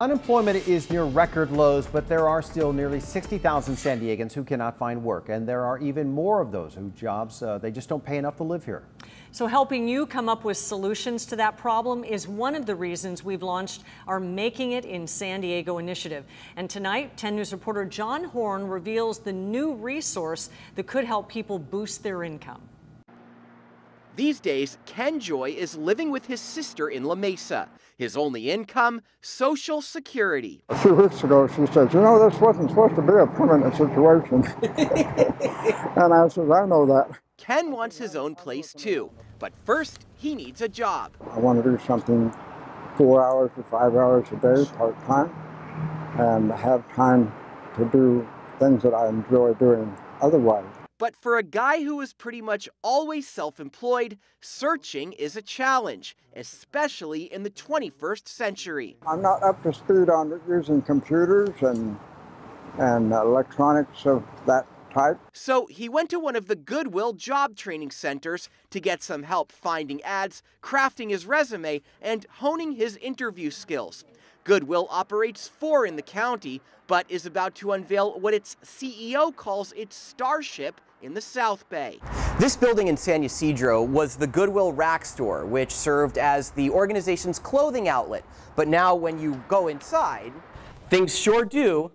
Unemployment is near record lows, but there are still nearly 60,000 San Diegans who cannot find work. And there are even more of those whose jobs, they just don't pay enough to live here. So helping you come up with solutions to that problem is one of the reasons we've launched our Making It in San Diego initiative. And tonight, 10 News reporter John Horn reveals the new resource that could help people boost their income. These days, Ken Joy is living with his sister in La Mesa. His only income, Social Security. A few weeks ago, she said, you know, this wasn't supposed to be a permanent situation. And I said, I know that. Ken wants his own place too, but first he needs a job. I want to do something 4 hours to 5 hours a day, part-time, and have time to do things that I enjoy doing otherwise. But for a guy who is pretty much always self-employed, searching is a challenge, especially in the 21st century. I'm not up to speed on using computers and electronics of that type. So he went to one of the Goodwill job training centers to get some help finding ads, crafting his resume, and honing his interview skills. Goodwill operates 4 in the county, but is about to unveil what its CEO calls its starship in the South Bay. This building in San Ysidro was the Goodwill rack store, which served as the organization's clothing outlet. But now when you go inside, things sure do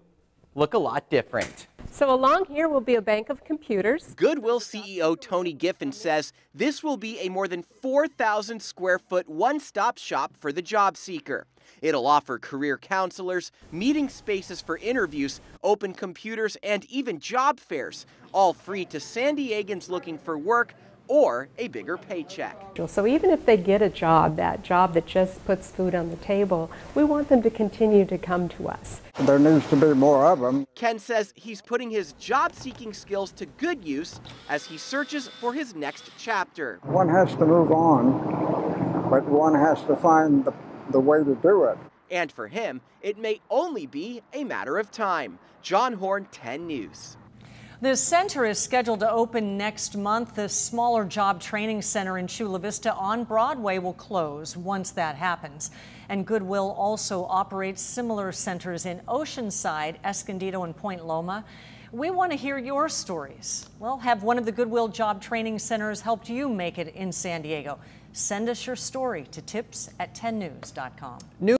look a lot different. So along here will be a bank of computers. Goodwill CEO Tony Giffen says this will be a more than 4,000 square foot one-stop shop for the job seeker. It'll offer career counselors, meeting spaces for interviews, open computers, and even job fairs, all free to San Diegans looking for work or a bigger paycheck. So even if they get a job that just puts food on the table, we want them to continue to come to us. There needs to be more of them. Ken says he's putting his job-seeking skills to good use as he searches for his next chapter. One has to move on, but one has to find the way to do it. And for him, it may only be a matter of time. John Horn, 10 News. The center is scheduled to open next month. The smaller job training center in Chula Vista on Broadway will close once that happens. And Goodwill also operates similar centers in Oceanside, Escondido, and Point Loma. We want to hear your stories. Well, have one of the Goodwill job training centers helped you make it in San Diego? Send us your story to tips@10news.com.